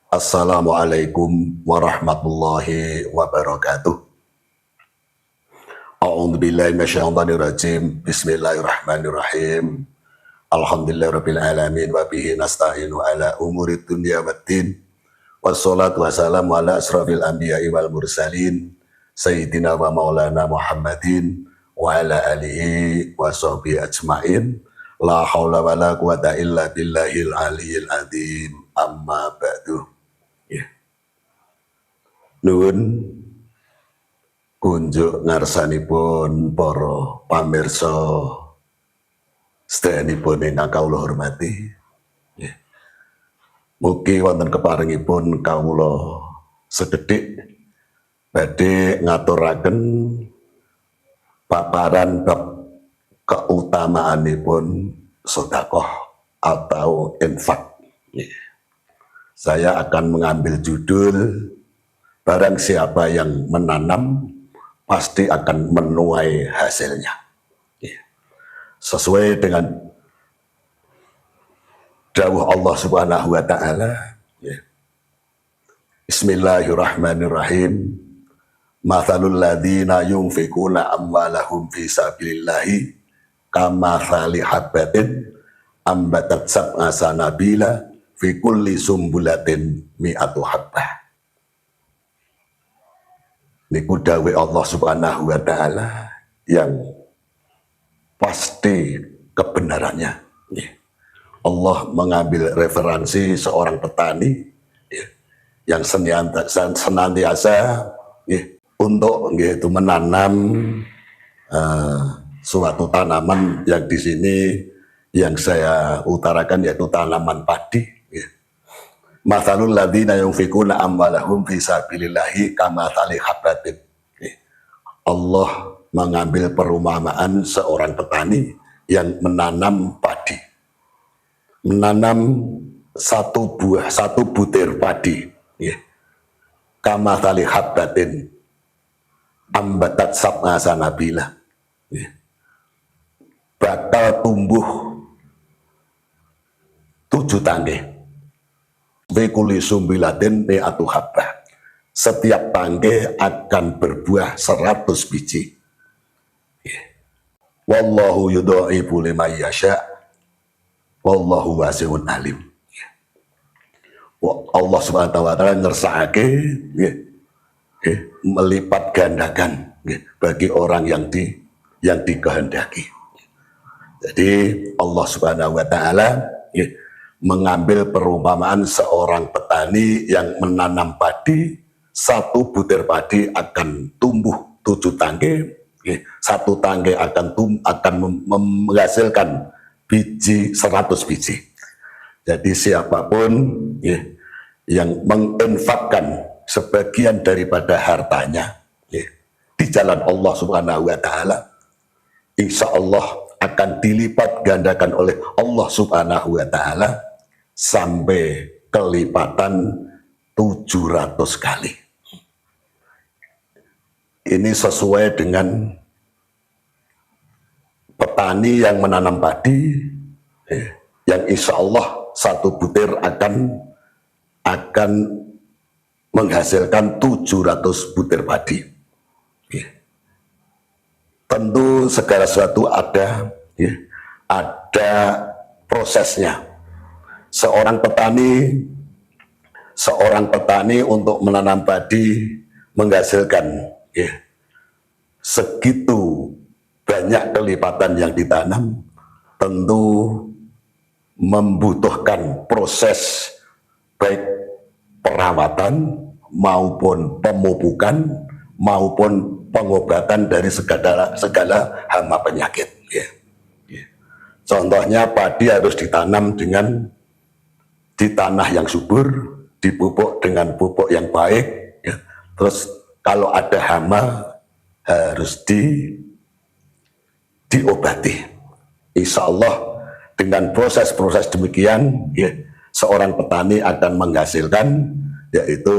Assalamualaikum warahmatullahi wabarakatuh. A'udzubillahi minasyaitonirrajim. Bismillahirrahmanirrahim. Alhamdulillahirabbil alamin wa bihi nasta'inu ala umurid dunya waddin. Wassalatu wassalamu ala asrafil anbiya'i wal mursalin sayyidina wa maulana Muhammadin wa ala alihi wa sahbihi ajmain. La haula wa la quwata illa billahil aliyyil adzim. Amma ba'du. Nuwun kunjuk ngarsanipun para pamirsa sedayanipun ingkang kawula hormati. Mugi wonten keparingipun kawula sekedhik badhe ngaturaken paparan bab keutamaanipun sedekah atau infak. Saya akan mengambil judul barang siapa yang menanam pasti akan menuai hasilnya. Sesuai dengan dawuh Allah Subhanahu wa taala. Bismillahirrahmanirrahim. Mathalul ladzina yunfikuna amwalahum fi sabilillahi kamathali habbatin ambatat sab'a sanabila fi kulli sumbulatin mi'atu habbah. Niku dawuh Allah Subhanahu wa taala yang pasti kebenarannya. Allah mengambil referensi seorang petani yang senantiasa untuk itu menanam suatu tanaman yang di sini yang saya utarakan yaitu tanaman padi. Mathalul ladzina yunfikuna amwalahum fi sabilillahi kamathali habbatin. Allah mengambil perumpamaan seorang petani yang menanam padi. Menanam satu butir padi. Kamathali habbatin ambatat sab'a sanabila. Bakal tumbuh 7 tangkai. Wekuli sumbilatin mi'atu habbah. Setiap tangkai akan berbuah 100 biji. Wallahu yudha'ifu liman yasha. Wallahu wasi'un alim. Allah Subhanahu wa taala ngersakake melipat gandakan bagi orang yang dikehendaki. Jadi Allah Subhanahu wa taala mengambil perumpamaan seorang petani yang menanam padi, 1 butir padi akan tumbuh 7 tangkai, 1 tangkai akan menghasilkan biji 100 biji. Jadi siapapun yang menginfakkan sebagian daripada hartanya di jalan Allah Subhanahu wa taala, insya Allah akan dilipat gandakan oleh Allah Subhanahu wa taala sampai kelipatan 700 kali. Ini sesuai dengan petani yang menanam padi, yang insya Allah 1 butir akan menghasilkan 700 butir padi. Tentu segala sesuatu ada prosesnya. Seorang petani untuk menanam padi menghasilkan segitu banyak kelipatan yang ditanam, tentu membutuhkan proses baik perawatan maupun pemupukan maupun pengobatan dari segala hama penyakit. Contohnya padi harus ditanam di tanah yang subur, dipupuk dengan pupuk yang baik, terus kalau ada hama harus diobati. Insya Allah dengan proses-proses demikian, seorang petani akan menghasilkan, yaitu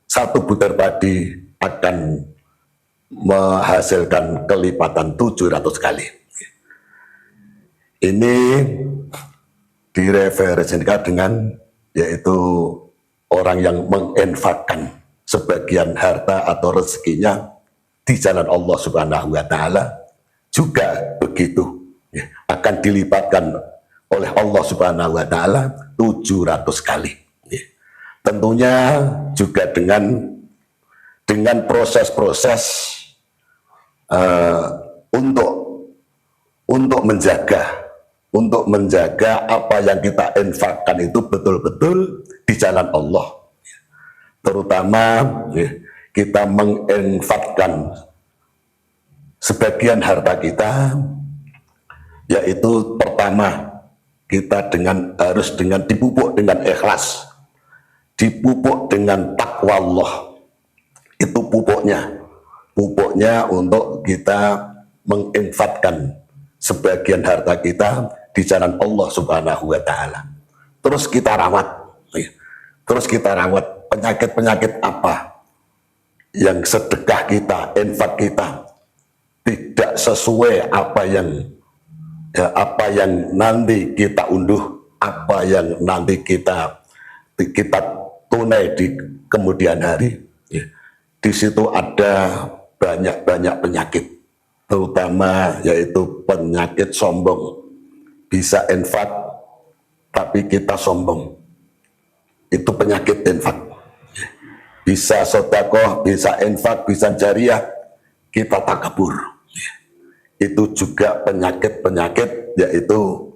1 butir padi akan menghasilkan kelipatan 700 kali. Ini direferensikan dengan yaitu orang yang menginfakkan sebagian harta atau rezekinya di jalan Allah Subhanahu wa taala juga begitu, ya, akan dilipatkan oleh Allah Subhanahu wa taala 700 kali. Ya. Tentunya juga dengan proses-proses untuk menjaga apa yang kita infakkan itu betul-betul di jalan Allah. Terutama ya, kita menginfakkan sebagian harta kita, yaitu pertama kita harus dipupuk dengan ikhlas, dipupuk dengan takwa Allah. Itu pupuknya untuk kita menginfakkan sebagian harta kita di jalan Allah Subhanahu wa taala. Terus kita rawat. Penyakit-penyakit apa yang sedekah kita, infak kita tidak sesuai apa yang nanti kita unduh, apa yang nanti kita tunai di kemudian hari. Di situ ada banyak penyakit, terutama yaitu penyakit sombong. Bisa infak tapi kita sombong, itu penyakit infak. Bisa sedekah, bisa infak, bisa jariah, kita takabur. Itu juga penyakit-penyakit, yaitu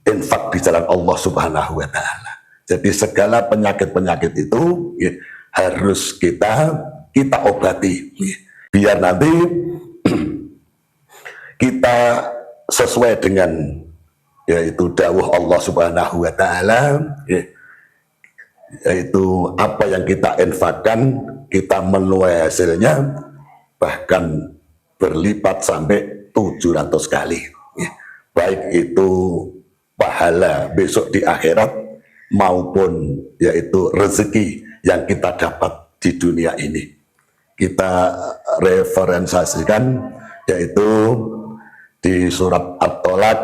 infak di jalan Allah Subhanahu wa taala. Jadi segala penyakit-penyakit itu harus kita obati, biar nanti kita sesuai dengan yaitu dawuh Allah Subhanahu wa taala, yaitu apa yang kita infakkan kita menuai hasilnya bahkan berlipat sampai 700 kali, baik itu pahala besok di akhirat maupun yaitu rezeki yang kita dapat di dunia ini. Kita referensikan yaitu di surat At-Tolak,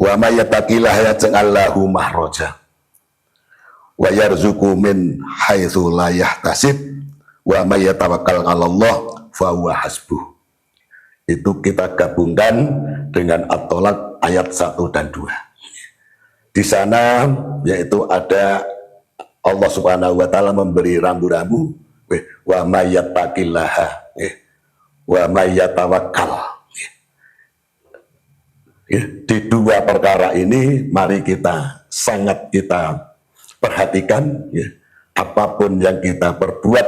wa may yattaqillaha yaj'al lahu makhraja wa yarzuqhu min haitsu la yahtasib wa may yatawakkal 'alallah fa huwa hasbuh. Itu kita gabungkan dengan At-Tolak ayat 1 dan 2. Di sana yaitu ada Allah Subhanahu wa taala memberi rambu-rambu, wa may yattaqillaha wa may yatawakkal. Di dua perkara ini mari kita perhatikan, apapun yang kita perbuat,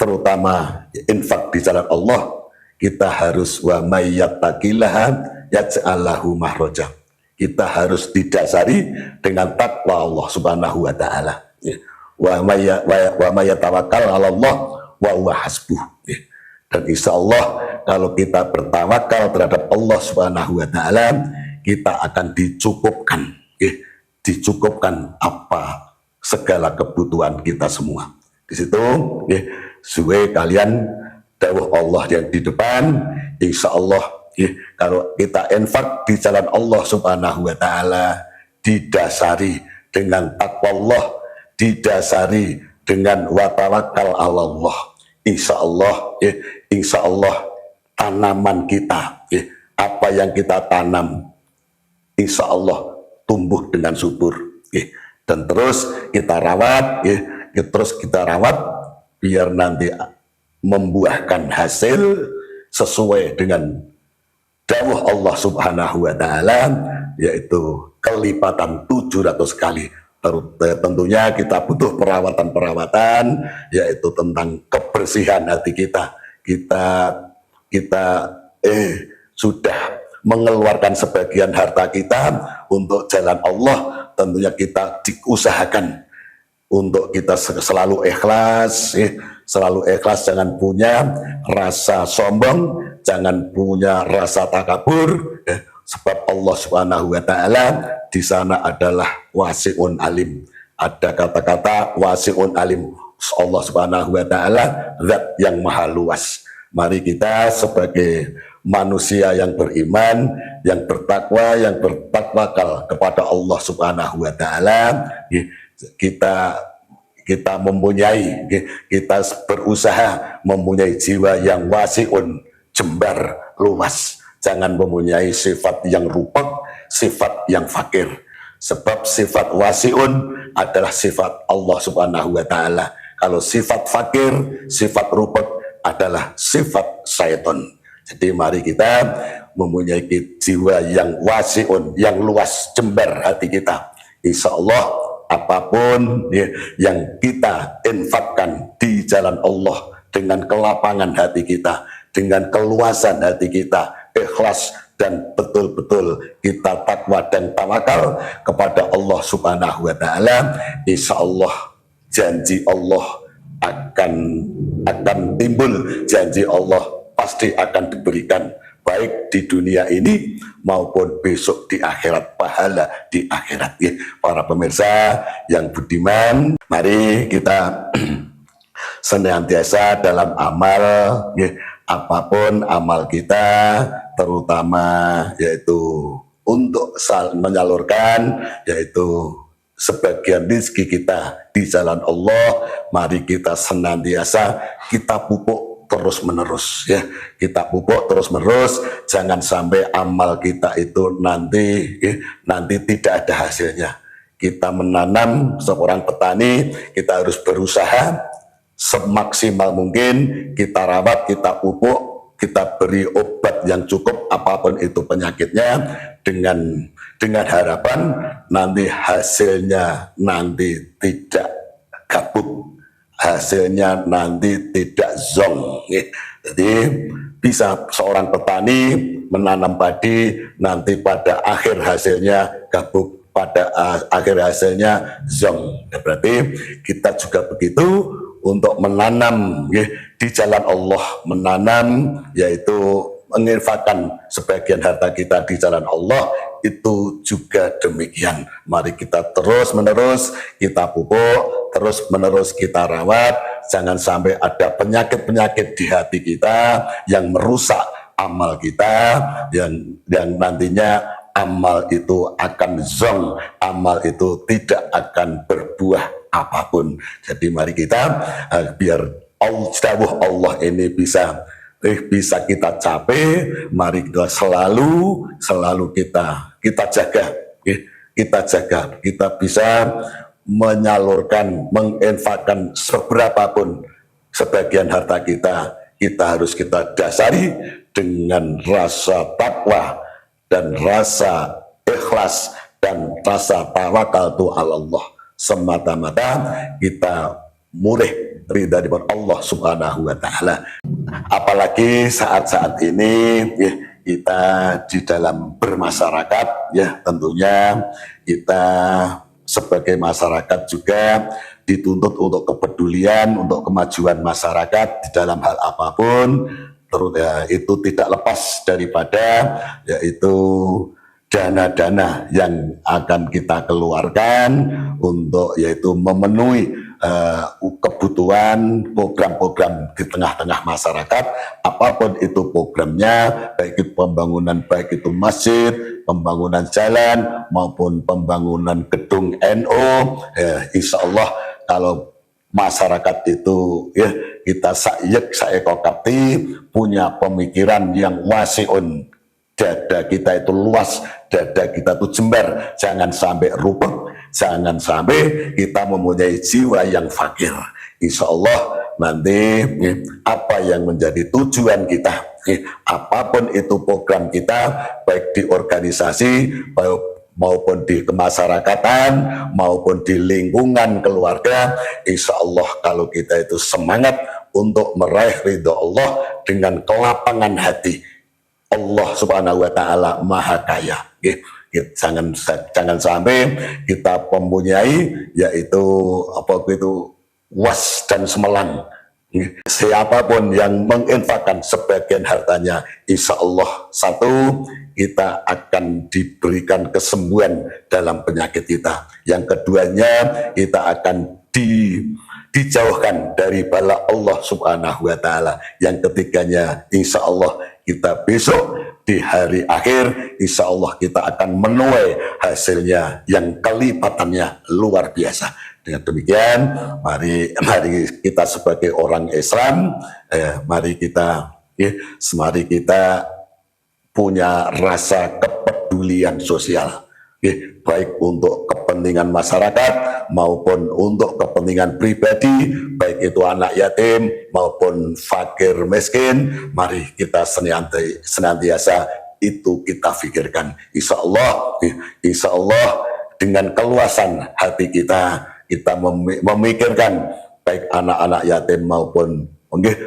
terutama infak di jalan Allah, kita harus wa may yattaqillaha yaj'al lahu makhraja. Kita harus didasari dengan takwa Allah Subhanahu wa taala. Wa may yatawakkal 'alallah wa huwa hasbuh. Dan insya Allah kalau kita bertawakal terhadap Allah Subhanahu wa taala, kita akan dicukupkan apa segala kebutuhan kita semua. Di situ suwe kalian dawuh Allah yang di depan, insya Allah kalau kita infak di jalan Allah Subhanahu wa taala didasari dengan takwa Allah, didasari dengan wa tawakkal 'alallah. Insya Allah tanaman kita, apa yang kita tanam, insya Allah tumbuh dengan subur. Dan terus kita rawat, biar nanti membuahkan hasil sesuai dengan dawuh Allah Subhanahu wa taala, yaitu kelipatan 700 kali. Tentunya kita butuh perawatan, yaitu tentang kebersihan hati kita. Kita sudah mengeluarkan sebagian harta kita untuk jalan Allah. Tentunya kita diusahakan untuk kita selalu ikhlas, jangan punya rasa sombong, jangan punya rasa takabur, sebab Allah Subhanahu wa taala di sana adalah wasi'un alim. Ada kata-kata wasi'un alim. Allah Subhanahu wa taala zat yang maha luas. Mari kita sebagai manusia yang beriman, yang bertakwa, yang bertakwakal kepada Allah Subhanahu wa taala, kita kita mempunyai, kita berusaha mempunyai jiwa yang wasiun, jembar, luas. Jangan mempunyai sifat yang rupek, sifat yang fakir. Sebab sifat wasiun adalah sifat Allah Subhanahu wa Ta'ala. Kalau sifat fakir, sifat rupek adalah sifat syaitan. Jadi mari kita mempunyai jiwa yang wasiun, yang luas, jembar hati kita. Insya Allah apapun yang kita infakkan di jalan Allah dengan kelapangan hati kita, dengan keluasan hati kita, ikhlas dan betul-betul kita takwa dan tawakal kepada Allah Subhanahu wa Ta'ala, insya Allah janji Allah akan timbul, janji Allah pasti akan diberikan, baik di dunia ini maupun besok di akhirat, pahala di akhirat. Ya, para pemirsa yang budiman, mari kita senantiasa dalam amal, ya, apapun amal kita, terutama yaitu untuk menyalurkan yaitu sebagian rezeki kita di jalan Allah, mari kita senantiasa kita pupuk terus menerus, ya, kita pupuk terus menerus. Jangan sampai amal kita itu nanti tidak ada hasilnya. Kita menanam, seorang petani kita harus berusaha semaksimal mungkin, kita rawat, kita pupuk, kita beri obat yang cukup apapun itu penyakitnya, dengan harapan nanti hasilnya nanti tidak gabut, hasilnya nanti tidak zong. Jadi bisa seorang petani menanam padi, nanti pada akhir hasilnya gabut, pada akhir hasilnya zong. Berarti kita juga begitu untuk menanam di jalan Allah, menanam yaitu menginfakkan sebagian harta kita di jalan Allah, itu juga demikian. Mari kita terus menerus kita pupuk, terus menerus kita rawat. Jangan sampai ada penyakit-penyakit di hati kita yang merusak amal kita, yang nantinya amal itu akan zong, amal itu tidak akan berbuah apapun. Jadi mari kita biar Allah ini bisa kita capai, mari kita selalu kita jaga, kita bisa menyalurkan, menginfakkan seberapapun sebagian harta kita harus kita dasari dengan rasa takwa dan rasa ikhlas dan rasa tawakal tu Allah, semata-mata kita murih ridha dari Allah Subhanahu wa Ta'ala. Apalagi saat-saat ini ya, kita di dalam bermasyarakat, ya tentunya kita sebagai masyarakat juga dituntut untuk kepedulian, untuk kemajuan masyarakat di dalam hal apapun, terus ya, itu tidak lepas daripada yaitu dana-dana yang akan kita keluarkan untuk yaitu memenuhi kebutuhan program-program di tengah-tengah masyarakat, apapun itu programnya, baik itu pembangunan, baik itu masjid, pembangunan jalan maupun pembangunan gedung NU, insya Allah kalau masyarakat itu ya kita saekokapti punya pemikiran yang wasiun, dada kita itu luas, dada kita itu jembar, jangan sampai rupek, jangan sampai kita mempunyai jiwa yang fakir. Insya Allah nanti apa yang menjadi tujuan kita, apapun itu program kita, baik di organisasi maupun di kemasyarakatan maupun di lingkungan keluarga, insya Allah kalau kita itu semangat untuk meraih ridho Allah dengan kelapangan hati, Allah Subhanahu wa Ta'ala Maha Kaya. Jangan sampai kita mempunyai yaitu was dan semelang. Siapapun yang menginfakkan sebagian hartanya, insya Allah satu, kita akan diberikan kesembuhan dalam penyakit kita. Yang keduanya, kita akan dijauhkan dari bala Allah Subhanahu wa Ta'ala. Yang ketiganya, insya Allah kita besok di hari akhir, insya Allah kita akan menuai hasilnya yang kelipatannya luar biasa. Dengan demikian, mari kita sebagai orang Islam, mari kita punya rasa kepedulian sosial, baik untuk kepentingan masyarakat maupun untuk kepentingan pribadi, baik itu anak yatim maupun fakir miskin. Mari kita senantiasa itu kita pikirkan. Insya Allah dengan keluasan hati kita memikirkan baik anak-anak yatim maupun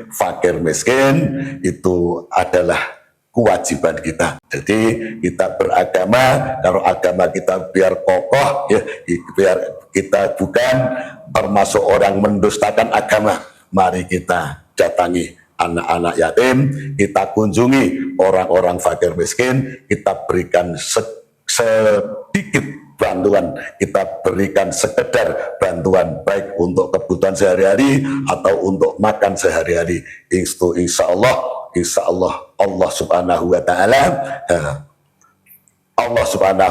fakir miskin, itu adalah kewajiban kita. Jadi kita beragama, kalau agama kita biar kokoh, biar kita bukan termasuk orang mendustakan agama. Mari kita datangi anak-anak yatim, kita kunjungi orang-orang fakir miskin, kita berikan sedikit bantuan, kita berikan sekedar bantuan, baik untuk kebutuhan sehari-hari atau untuk makan sehari-hari. Insya Allah Allah Subhanahu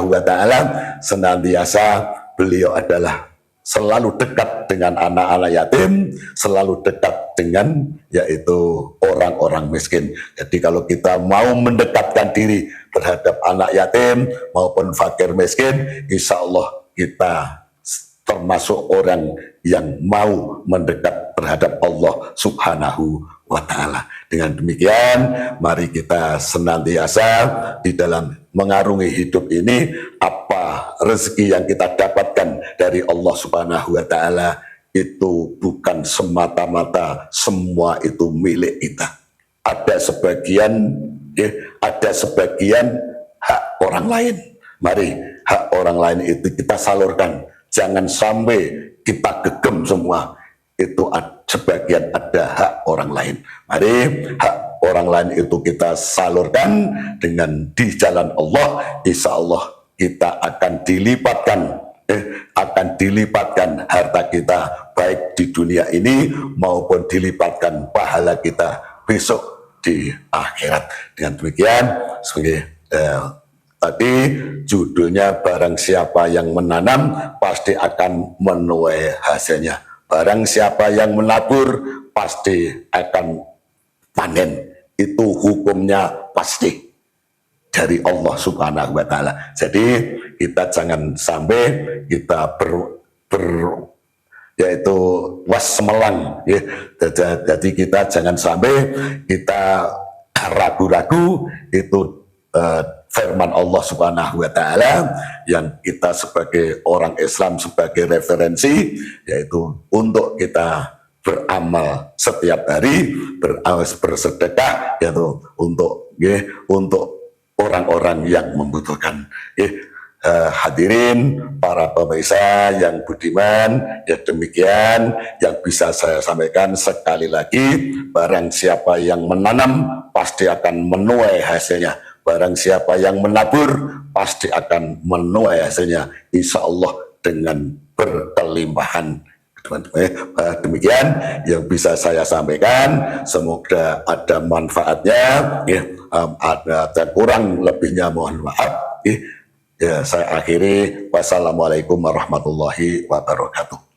wa taala senantiasa, beliau adalah selalu dekat dengan anak-anak yatim, selalu dekat dengan yaitu orang-orang miskin. Jadi kalau kita mau mendekatkan diri terhadap anak yatim maupun fakir miskin, insya Allah kita termasuk orang yang mau mendekat terhadap Allah Subhanahu wa ta'ala. Dengan demikian, mari kita senantiasa di dalam mengarungi hidup ini, apa rezeki yang kita dapatkan dari Allah Subhanahu wa ta'ala itu bukan semata-mata semua itu milik kita. Ada sebagian hak orang lain. Mari hak orang lain itu kita salurkan. Jangan sampai kita gegem semua. Itu sebagian ada hak orang lain. Mari hak orang lain itu kita salurkan dengan di jalan Allah. Insya Allah kita akan dilipatkan harta kita, baik di dunia ini maupun dilipatkan pahala kita besok di akhirat. Dengan demikian, sebagai tadi judulnya, barang siapa yang menanam pasti akan menuai hasilnya. Barang siapa yang menabur pasti akan panen. Itu hukumnya pasti dari Allah Subhanahu wa ta'ala. Jadi kita jangan sampai kita yaitu wasmelang, ya. Jadi kita jangan sampai kita ragu-ragu. Itu firman Allah Subhanahu wa ta'ala yang kita sebagai orang Islam sebagai referensi, yaitu untuk kita beramal setiap hari, bersedekah, yaitu untuk orang-orang yang membutuhkan. Hadirin para pemirsa yang budiman, ya demikian yang bisa saya sampaikan. Sekali lagi, barang siapa yang menanam pasti akan menuai hasilnya. Barang siapa yang menabur pasti akan menuai hasilnya, insya Allah dengan berkelimpahan. Demikian yang bisa saya sampaikan. Semoga ada manfaatnya. Ada kurang lebihnya mohon maaf. Saya akhiri. Wassalamualaikum warahmatullahi wabarakatuh.